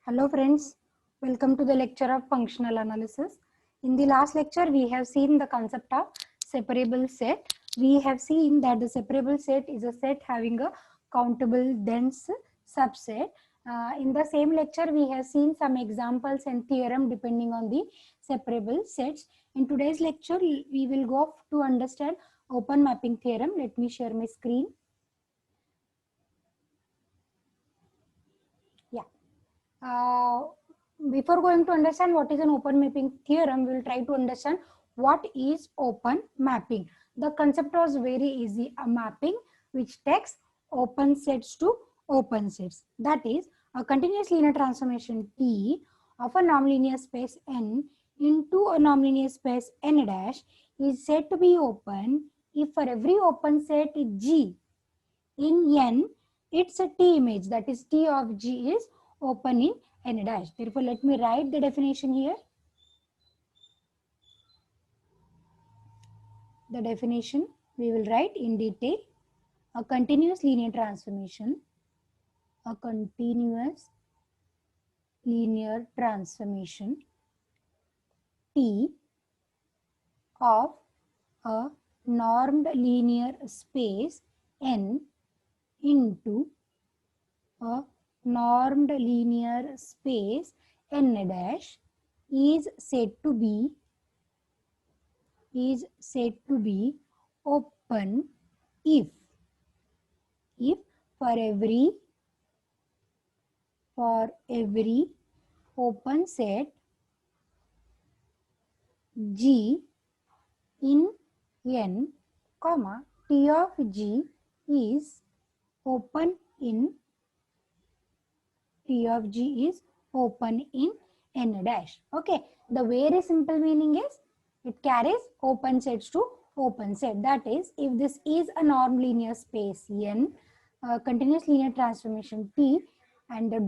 Hello friends, welcome to the lecture of functional analysis. In the last lecture, we have seen the concept of separable set. We have seen that the separable set is a set having a countable dense subset. In the same lecture, we have seen some examples and theorem depending on the separable sets. In today's lecture, we will go to understand open mapping theorem. Let me share my screen. Before going to understand what is an open mapping theorem, we will try to understand what is open mapping. The concept was very easy. A mapping which takes open sets to open sets. That is, a continuous linear transformation T of a nonlinear space N into a nonlinear space N dash is said to be open if for every open set G in N, its a T image, that is T of G is open in N dash. Therefore, let me write the definition here. The definition we will write in detail. A continuous linear transformation. A continuous linear transformation T of a normed linear space N into a normed linear space N dash is said to be open if for every open set G in N, comma, T of G is open in N dash. Okay, the very simple meaning is it carries open sets to open set. That is, if this is a normed linear space N, continuous linear transformation T, and the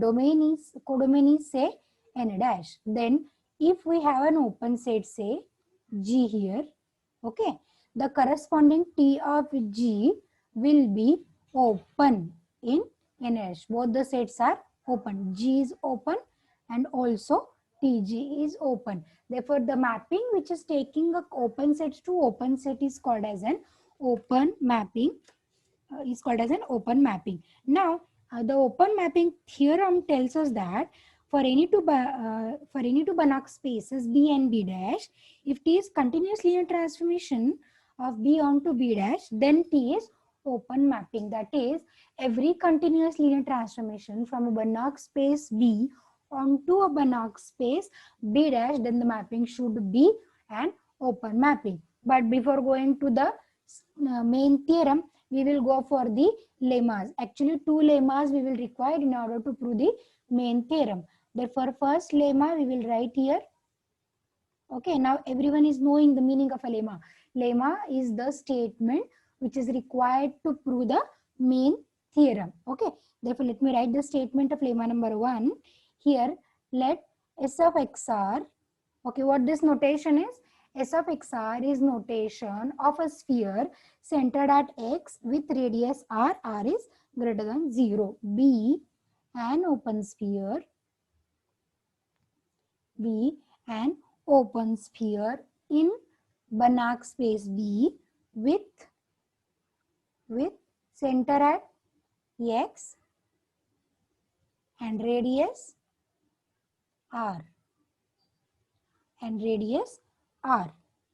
codomain is say N dash, then if we have an open set say G here, okay, the corresponding T of G will be open in N dash. Both the sets are open. G is open and also TG is open. Therefore, the mapping which is taking a open sets to open set is called as an open mapping. Now, the open mapping theorem tells us that for any two Banach spaces B and B dash, if T is continuous linear transformation of B onto B dash, then T is open mapping. That is, every continuous linear transformation from a Banach space B onto a Banach space B dash, then the mapping should be an open mapping. But before going to the main theorem, we will go for the lemmas. Actually, two lemmas we will require in order to prove the main theorem. Therefore, first lemma we will write here. Okay, now everyone is knowing the meaning of a lemma. Lemma is the statement which is required to prove the main theorem. Okay, therefore let me write the statement of lemma number 1. Here, let S of XR, okay, what this notation is? S of XR is notation of a sphere centered at X with radius R. R is greater than 0. B, an open sphere. B, an open sphere in Banach space B with center at X and radius R.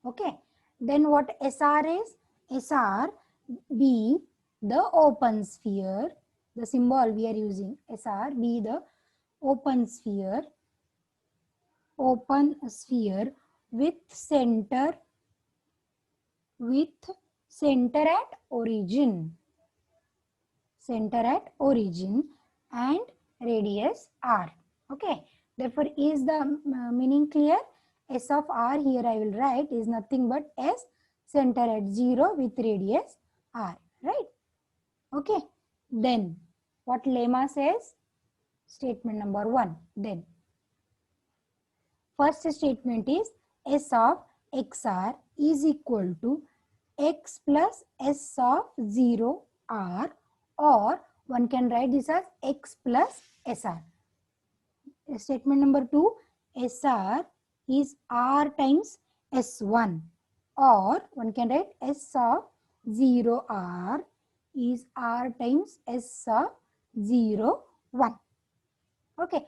Okay, then what SR is? SR, be the open sphere, the symbol we are using, SR, be the open sphere with center at origin and radius R. Okay, therefore is the meaning clear? S of R here I will write is nothing but S center at 0 with radius R, right? Okay, then what lemma says? Statement number 1. Then first statement is S of XR is equal to X plus S of 0 R, or one can write this as X plus SR. Statement number 2, SR is R times S1, or one can write S of 0R is R times S of 0, 1. Okay,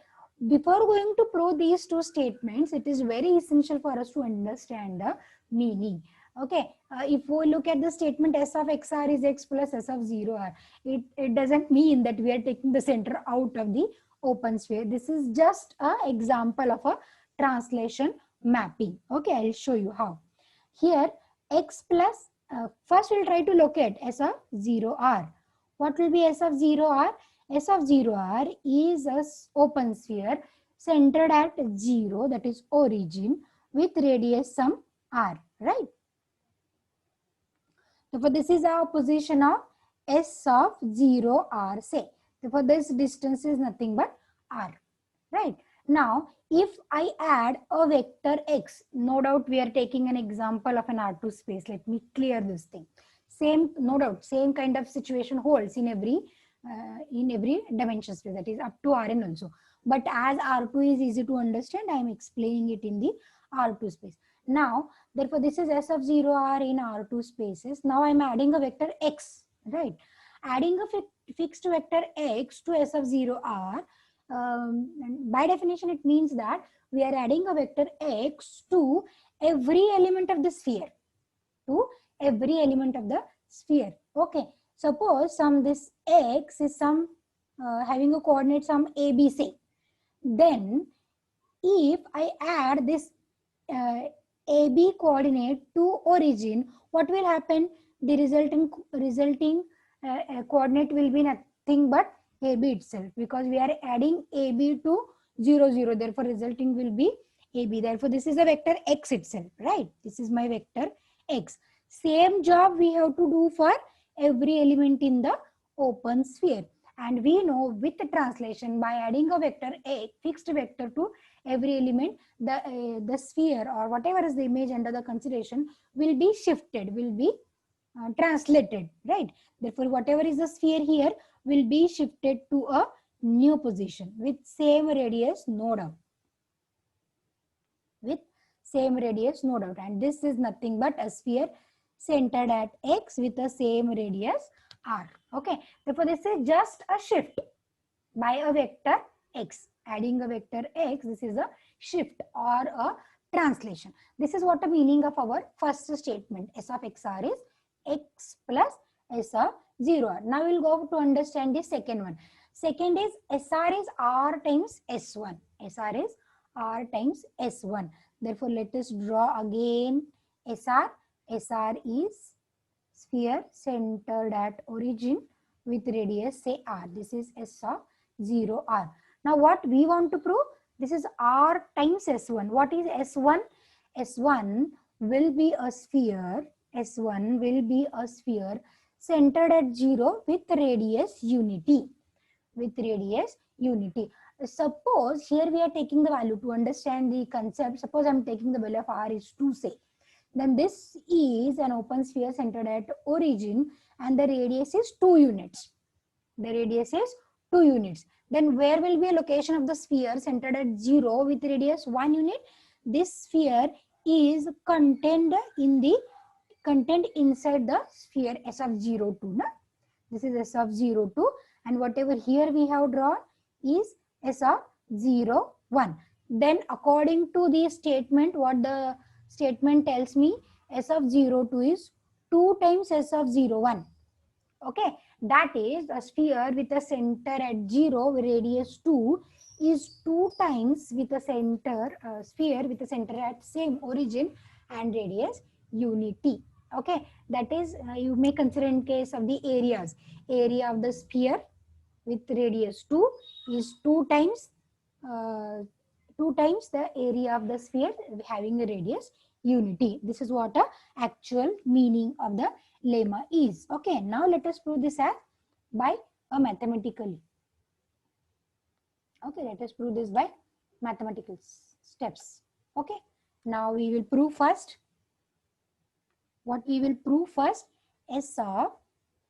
before going to prove these two statements, it is very essential for us to understand the meaning. Okay, if we look at the statement S of XR is X plus S of 0R, it doesn't mean that we are taking the center out of the open sphere. This is just an example of a translation mapping. Okay, I'll show you how. Here, X plus, first we'll try to locate S of 0R. What will be S of 0R? S of 0R is an open sphere centered at 0, that is origin, with radius some r, right? Therefore, this is our position of S of 0R, say. Therefore, this distance is nothing but r, right? Now, if I add a vector x, no doubt we are taking an example of an R2 space. Let me clear this thing. Same, no doubt, same kind of situation holds in every dimension space, that is up to Rn also. But as R2 is easy to understand, I am explaining it in the R2 space. Now, therefore, this is S of 0R in R2 spaces. Now, I am adding a vector x, right? Adding a fixed vector x to S of 0R, by definition, it means that we are adding a vector x to every element of the sphere. To every element of the sphere. Okay. Suppose this x is some having a coordinate some ABC. Then, if I add this AB coordinate to origin, what will happen? The resulting coordinate will be nothing but AB itself, because we are adding AB to 0, 0. Therefore, resulting will be AB. Therefore, this is a vector x itself, right? This is my vector x. Same job we have to do for every element in the open sphere. And we know with the translation, by adding a vector a fixed vector to every element, the sphere or whatever is the image under the consideration will be shifted, will be translated, right? Therefore, whatever is the sphere here will be shifted to a new position with same radius, no doubt. With same radius, no doubt. And this is nothing but a sphere centered at x with the same radius r. Okay. Therefore, this is just a shift by a vector x. Adding a vector x, this is a shift or a translation. This is what the meaning of our first statement. S of xr is x plus S of 0r. Now we'll go to understand the second one. Second is SR is R times S1. SR is R times S1. Therefore, let us draw again SR. SR is sphere centered at origin with radius say r. This is S of 0r. Now, what we want to prove? This is r times S1. What is S1? S1 will be a sphere. S1 will be a sphere centered at 0 with radius unity. With radius unity. Suppose here we are taking the value to understand the concept. Suppose I am taking the value of r is 2, say. Then this is an open sphere centered at origin and the radius is 2 units. The radius is 2 units. Then where will be a location of the sphere centered at 0 with radius 1 unit? This sphere is contained inside the sphere S of 0, 2. Na? This is S of 0, 2, and whatever here we have drawn is S of 0, 1. Then according to the statement, what the statement tells me, S of 0, 2 is 2 times S of 0, 1. Okay, that is a sphere with a center at 0 radius 2 is 2 times with a center sphere with a center at same origin and radius unity. Okay, that is you may consider in case of the areas. Area of the sphere with radius 2 is 2 times the area of the sphere having a radius unity. This is what a actual meaning of the lemma is. Okay, now let us prove this as by a mathematically. Okay, let us prove this by mathematical steps. Okay, now we will prove first. What we will prove first? S of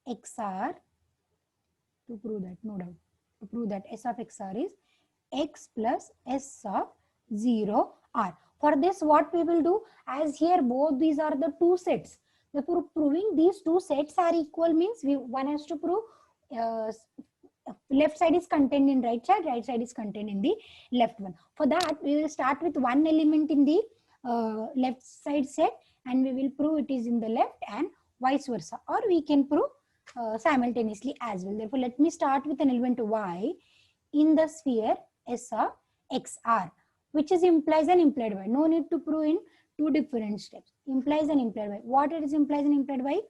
XR. To prove that, no doubt. To prove that S of XR is x plus s of 0 r. For this, what we will do, as here both these are the two sets. Therefore, proving these two sets are equal means one has to prove uh, left side is contained in right side is contained in the left one. For that, we will start with one element in the left side set and we will prove it is in the left and vice versa. Or we can prove simultaneously as well. Therefore, let me start with an element y in the sphere S of xr, which is implies and implied by. No need to prove in two different steps. Implies and implied by. What it is implies and implied by?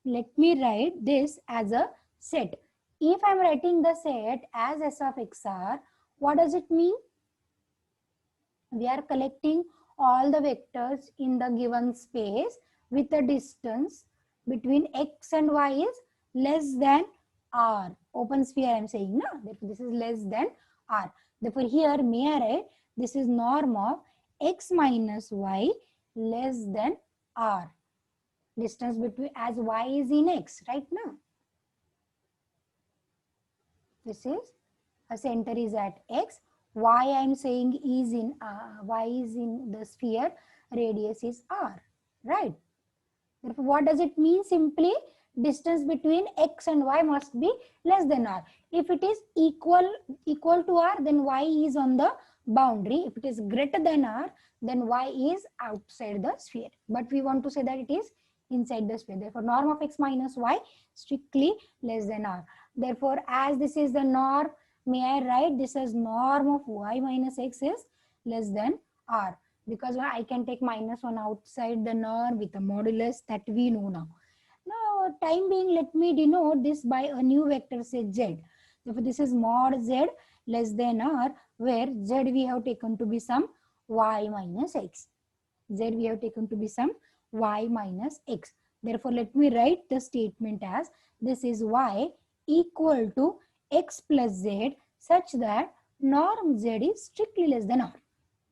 Let me write this as a set. If I am writing the set as S of xr, what does it mean? We are collecting all the vectors in the given space with a distance between x and y is less than r. Open sphere I am saying, no? Therefore, this is less than r. Therefore, here may I write this is norm of x minus y less than r. Distance between as y is in x right now. This is a center is at x. Y I am saying is in y is in the sphere, radius is r, right? Therefore, what does it mean? Simply distance between x and y must be less than r. If it is equal to r, then y is on the boundary. If it is greater than r, then y is outside the sphere. But we want to say that it is inside the sphere. Therefore, norm of x minus y strictly less than r. Therefore, as this is the norm, may I write this as norm of y minus x is less than r, because I can take minus 1 outside the norm with a modulus that we know now. Now, time being, let me denote this by a new vector, say z. Therefore, this is mod z less than r, where z we have taken to be some y minus x. Z we have taken to be some y minus x. Therefore, let me write the statement as this is y equal to x plus z such that norm z is strictly less than r.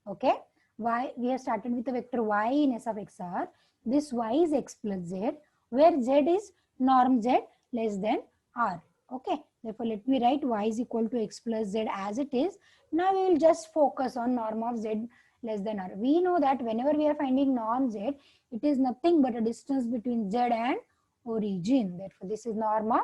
Okay, y we have started with the vector y in S of xr. This y is x plus z, where z is norm z less than r. Okay, therefore let me write y is equal to x plus z as it is. Now we will just focus on norm of z less than r. We know that whenever we are finding norm z, it is nothing but a distance between z and origin. Therefore, this is norm of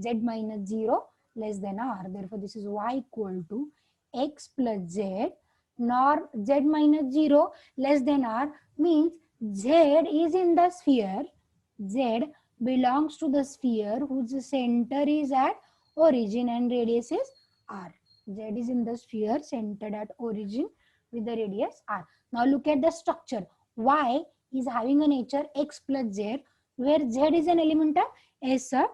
z minus 0 less than r. Therefore, this is y equal to x plus z norm z minus 0 less than r means z is in the sphere. Z belongs to the sphere whose center is at origin and radius is r. Z is in the sphere centered at origin with the radius r. Now look at the structure. Y is having a nature x plus z, where z is an element of S of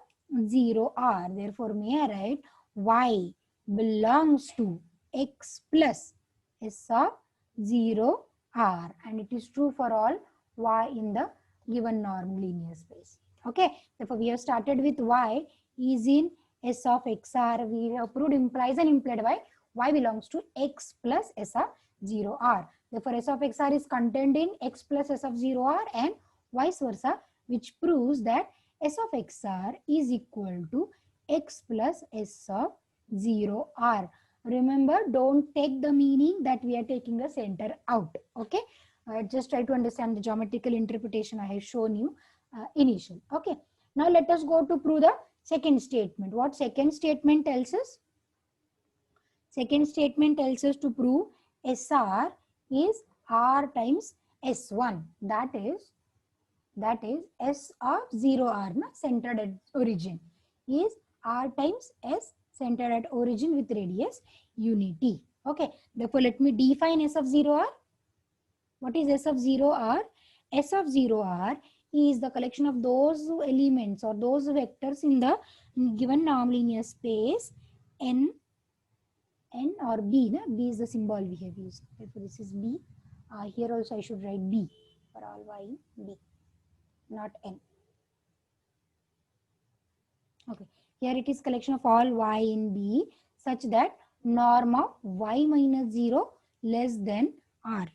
0 r. Therefore, may I write y belongs to x plus S of 0 r, and it is true for all y in the given norm linear space. Okay, therefore we have started with y is in S of xr. We have proved implies and implied by y belongs to x plus S of 0 r. Therefore, S of xr is contained in x plus S of 0 r and vice versa, which proves that S of xr is equal to x plus S of 0 r. Remember, don't take the meaning that we are taking the center out. Okay, just try to understand the geometrical interpretation I have shown you initially. Okay, now let us go to prove the second statement. What second statement tells us? Second statement tells us to prove SR is R times S1. That is S of 0 R, na, centered at origin, is R times S centered at origin with radius unity. Okay, therefore let me define S of 0 R. What is S of 0 R? S of 0 R is the collection of those elements or those vectors in the given norm linear space N or B. Na? B is the symbol we have used. Therefore, this is B. Here also I should write B for all y in B, not N. Okay, here it is collection of all y in B such that norm of y minus 0 less than R.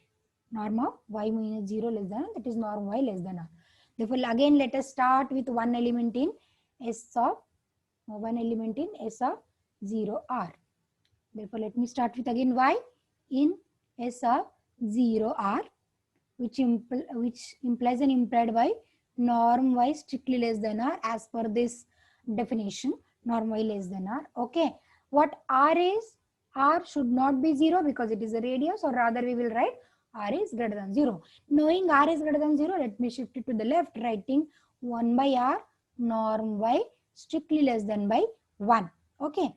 Norm of y minus 0 less than R, that is norm y less than R. Therefore, again let us start with one element in S of 0 R. Therefore, let me start with again y in S of 0 R, which implies an implied by norm y strictly less than R as per this definition, norm y less than R. Okay, what R is? R should not be 0 because it is a radius, or rather we will write R is greater than 0. Knowing R is greater than 0, let me shift it to the left, writing 1 by R norm y strictly less than by 1. Okay,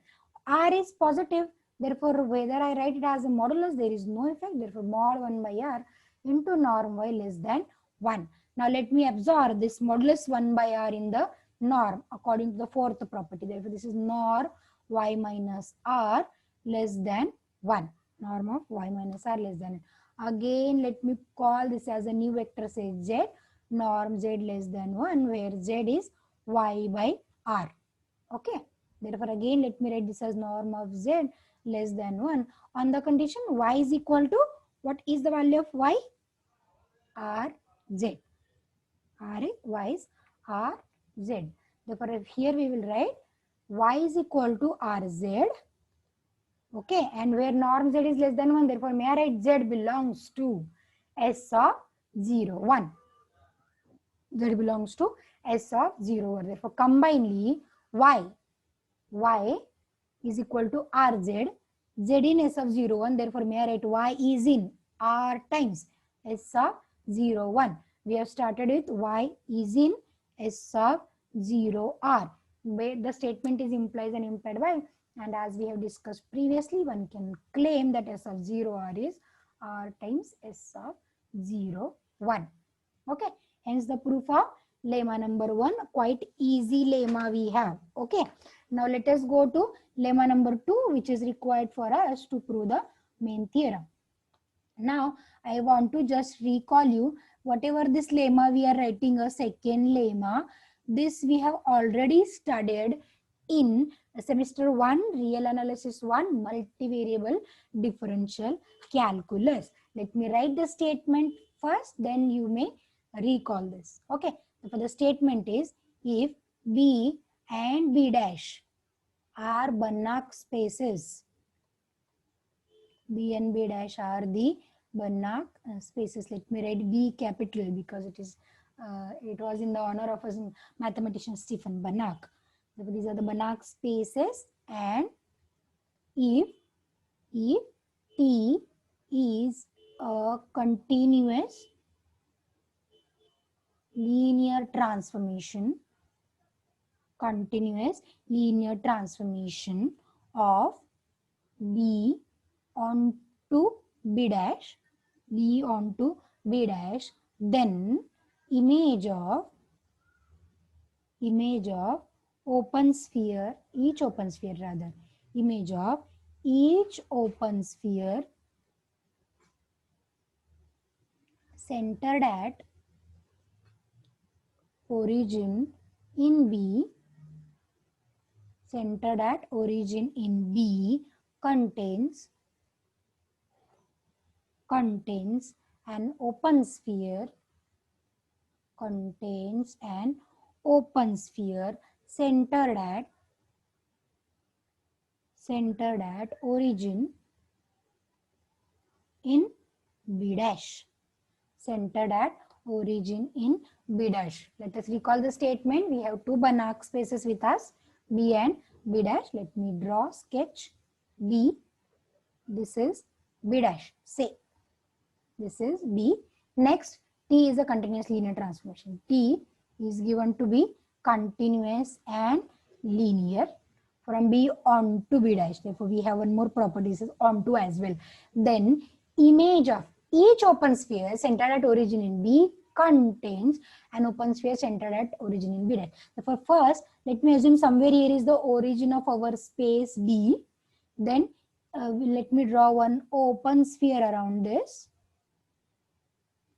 R is positive, therefore whether I write it as a modulus, there is no effect. Therefore mod 1 by R into norm y less than 1. Now let me absorb this modulus 1 by R in the norm according to the fourth property. Therefore this is norm y minus R less than 1. Norm of y minus R less than 1. Again let me call this as a new vector, say z, norm z less than 1, where z is y by R. Okay, therefore again let me write this as norm of z less than 1 on the condition y is equal to, what is the value of y? R z. R y is R z. Therefore if here we will write y is equal to R z. Okay, and where norm z is less than 1, therefore may I write z belongs to S of 0, 1. Z belongs to S of 0, 1. Therefore combinedly y is equal to Rz, z in S of 0, 1. Therefore may I write y is in R times S of 0, 1. We have started with y is in S of 0, R. The statement is implies and implied by, and as we have discussed previously, one can claim that S of 0, R is R times S of 0, 1. Okay, hence the proof of lemma number 1, quite easy lemma we have. Okay, now let us go to lemma number 2, which is required for us to prove the main theorem. Now I want to just recall you, whatever this lemma we are writing a second lemma, this we have already studied in semester 1 real analysis 1 multivariable differential calculus. Let me write the statement first, then you may recall this. Okay, so the statement is, if B and B dash are Banach spaces, B and B dash are the Banach spaces. Let me write B capital because it was in the honor of a mathematician Stephen Banach. So these are the Banach spaces, and if T is a continuous linear transformation of B onto B dash, then image of each open sphere centered at origin in B contains an open sphere centered at origin in B dash. Let us recall the statement. We have two Banach spaces with us, B and B dash. Let me draw sketch B. This is B dash. Say this is B. Next, T is a continuous linear transformation. T is given to be continuous and linear from B on to B dash. Therefore, we have one more property, this is onto as well. Then image of each open sphere centered at origin in B contains an open sphere centered at origin in B dash. Therefore, first let me assume somewhere here is the origin of our space B. Then let me draw one open sphere around this.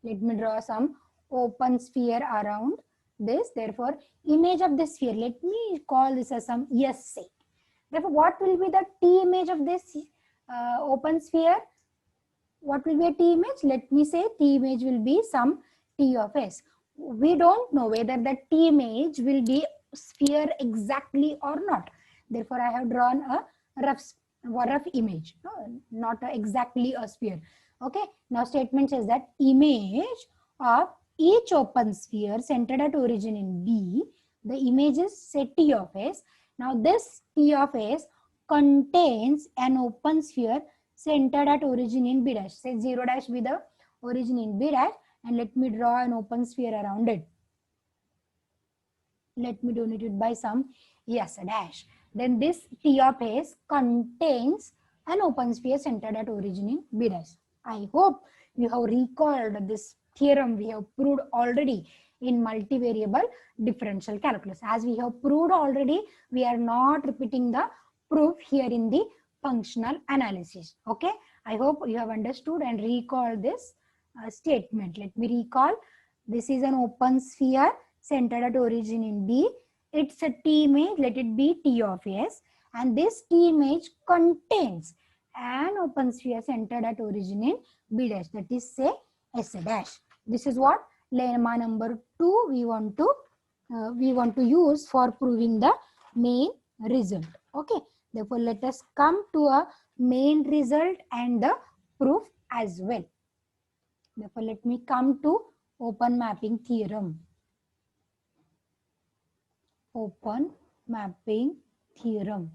Let me draw some open sphere around this. Therefore, image of the sphere, let me call this as some S say. Therefore, what will be the T image of this open sphere? What will be a T image? Let me say T image will be some T of S. We don't know whether the T image will be sphere exactly or not. Therefore, I have drawn a rough rough image, not exactly a sphere. Okay, now statement says that image of each open sphere centered at origin in B, the image is set T of S. Now this T of S contains an open sphere centered at origin in B dash. Say 0 dash be the origin in B dash, and let me draw an open sphere around it. Let me denote it by some S dash. Then this T of S contains an open sphere centered at origin in B dash. I hope you have recalled this theorem we have proved already in multivariable differential calculus. As we have proved already, we are not repeating the proof here in the functional analysis. Okay, I hope you have understood and recall this statement. Let me recall. This is an open sphere centered at origin in B. It's a T image, let it be T of S, and this T image contains an open sphere centered at origin in B dash, that is say S dash. This is what lemma number 2 we want to use for proving the main result. Okay, therefore let us come to a main result and the proof as well. Therefore let me come to open mapping theorem. Open mapping theorem.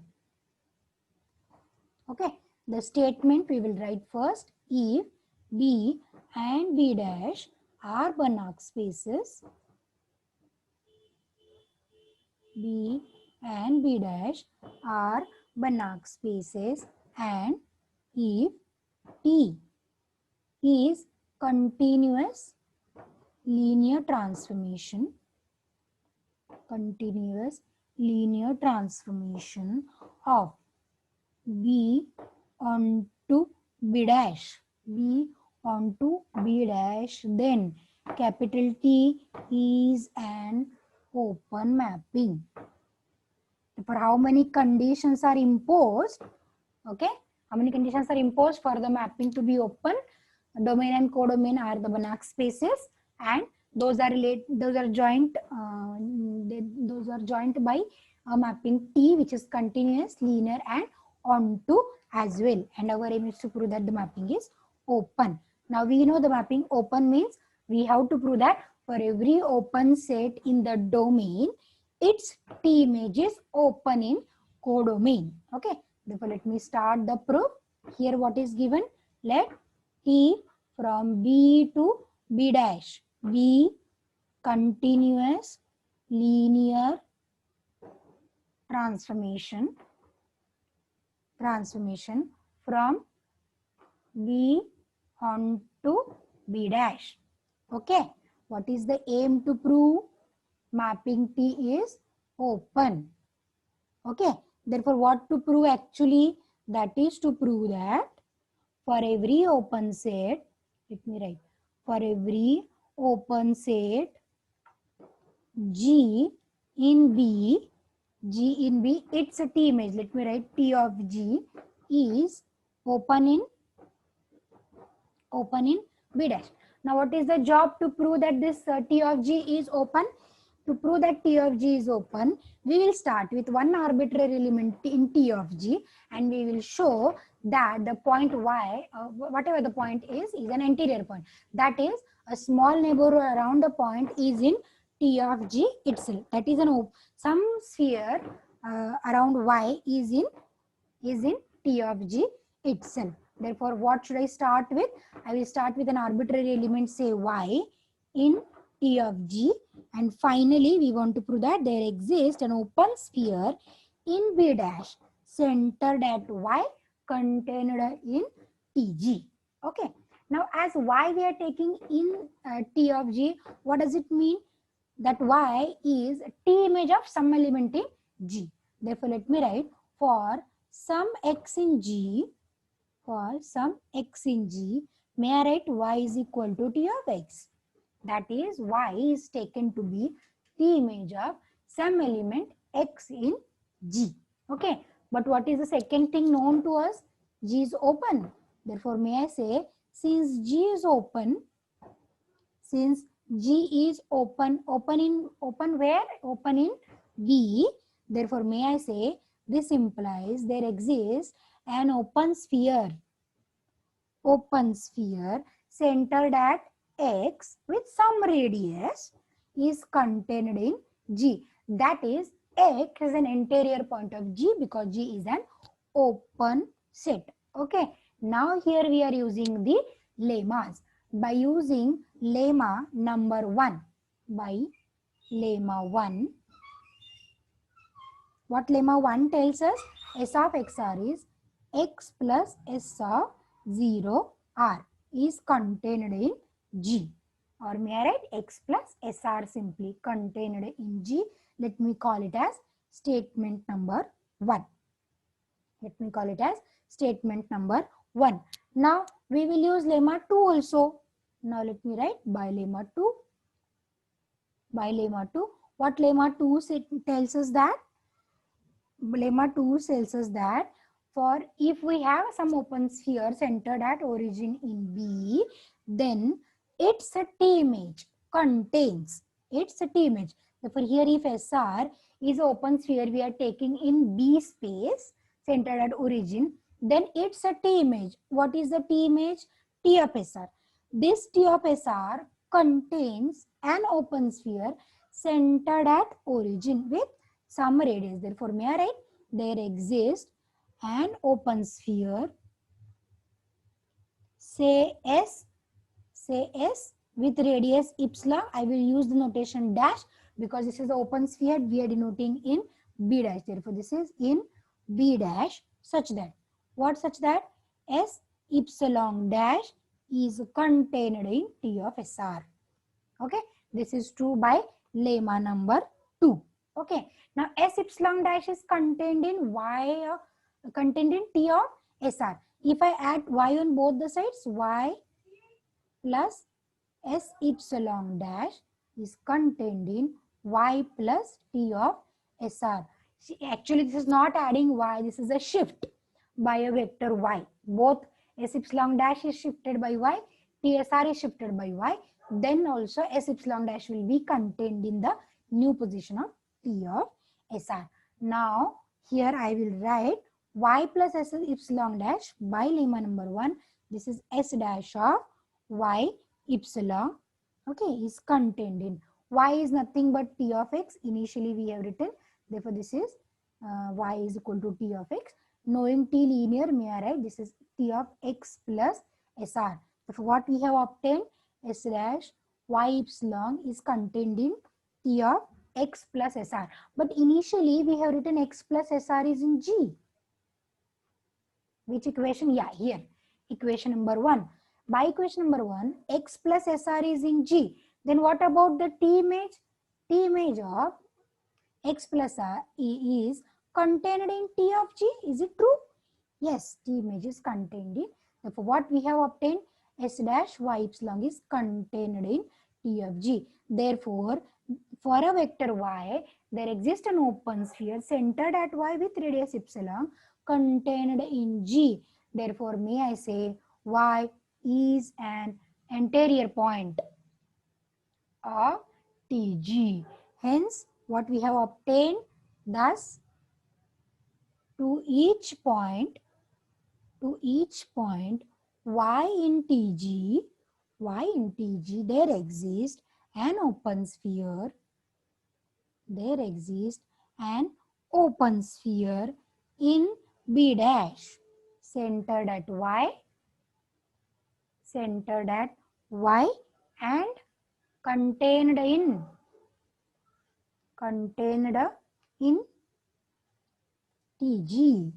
Okay, the statement we will write first. If B and B dash are Banach spaces, B and B dash are Banach spaces, and if T is continuous linear transformation, of B onto B dash, then capital T is an open mapping. For how many conditions are imposed? Okay, how many conditions are imposed for the mapping to be open? Domain and codomain are the Banach spaces, and those are joined by a mapping T, which is continuous, linear, and onto as well. And our aim is to prove that the mapping is open. Now we know the mapping open means we have to prove that for every open set in the domain, its T image is open in codomain. Okay, therefore let me start the proof. Here what is given? Let T from B to B dash be continuous linear transformation from B onto B dash. Okay, what is the aim to prove? Mapping T is open. Okay, therefore what to prove actually? That is to prove that for every open set, let me write, for every open set G in B, it's a T image. Let me write T of G is open in B dash. Now what is the job to prove that this T of G is open? To prove that T of G is open, we will start with one arbitrary element in T of G, and we will show that the point Y, whatever the point is an interior point. That is, a small neighborhood around the point is in T of G itself. That is some sphere around Y is in T of G itself. Therefore, what should I start with? I will start with an arbitrary element, say Y, in T of G, and finally we want to prove that there exists an open sphere in B dash centered at Y contained in TG. Okay. Now, as Y we are taking in T of G, what does it mean? That Y is T image of some element in G. Therefore, let me write for some x in G, may I write Y is equal to T of X. That is, Y is taken to be T image of some element X in G. Okay. But what is the second thing known to us? G is open. Therefore, may I say, since G is open, open where? Open in B. Therefore, may I say, this implies there exists an open sphere centered at X with some radius is contained in G. That is, X is an interior point of G because G is an open set. Okay. Now here we are using the lemmas. By using lemma number 1, what lemma 1 tells us? S of XR is X plus S of 0R is contained in G. Or may I write X plus SR simply contained in G. Let me call it as statement number 1. Let me call it as statement number 1. Now we will use lemma 2 also. Now let me write by lemma 2. By lemma 2. What lemma 2 tells us that? Lemma 2 tells us that for if we have some open sphere centered at origin in B, then its T image contains its T image. Therefore, here if SR is open sphere we are taking in B space centered at origin, then its T image. What is the T image? T of SR. This T of SR contains an open sphere centered at origin with some radius. Therefore, may I write there exists an open sphere, say S with radius epsilon. I will use the notation dash because this is the open sphere we are denoting in B dash. Therefore, this is in B dash such that, what such that? S epsilon dash is contained in T of SR. Okay, this is true by lemma number 2. Okay, now S epsilon dash is contained in T of SR. If I add Y on both the sides, Y plus S epsilon dash is contained in Y plus T of SR. See, actually, this is not adding Y, this is a shift by a vector Y. Both S epsilon dash is shifted by Y, TSR is shifted by Y. Then also S epsilon dash will be contained in the new position of T of SR. Now, here I will write Y plus S epsilon dash by lemma number 1. This is S dash of Y epsilon, okay, is contained in. Y is nothing but T of X. Initially we have written. Therefore, this is Y is equal to T of X. Knowing T linear, may I write this is T of X plus SR. Therefore, what we have obtained? S dash Y epsilon is contained in T of X plus SR. But initially we have written X plus SR is in G. Which equation? Yeah, here. Equation number 1. By equation number 1, X plus SR is in G. Then what about the T image? T image of X plus R is contained in T of G. Is it true? Yes, T image is contained in. Therefore, what we have obtained? S dash Y epsilon is contained in T of G. Therefore, for a vector Y, there exists an open sphere centered at Y with radius epsilon contained in G. Therefore, may I say Y is an anterior point of TG. Hence, what we have obtained, thus, to each point, Y in TG, there exists an open sphere. There exists an open sphere in B dash centered at Y and contained in TG.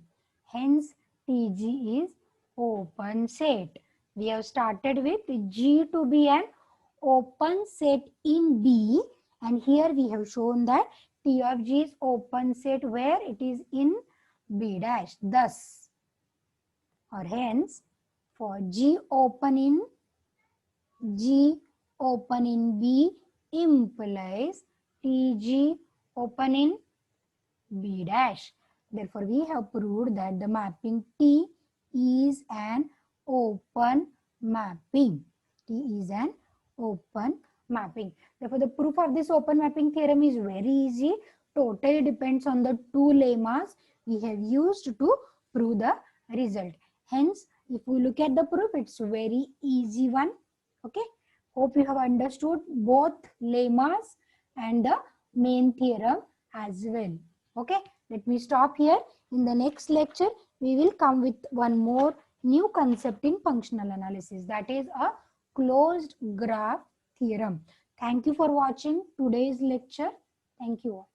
Hence, TG is open set. We have started with G to be an open set in B, and here we have shown that T of G is open set where it is in B dash. Thus, or hence, for G open in B implies TG open in B dash. Therefore, we have proved that the mapping T is an open mapping. T is an open mapping. Therefore, the proof of this open mapping theorem is very easy. Totally depends on the two lemmas we have used to prove the result. Hence, if we look at the proof, it's very easy one. Okay. Hope you have understood both lemmas and the main theorem as well. Okay. Let me stop here. In the next lecture, we will come with one more new concept in functional analysis, that is a closed graph theorem. Thank you for watching today's lecture. Thank you all.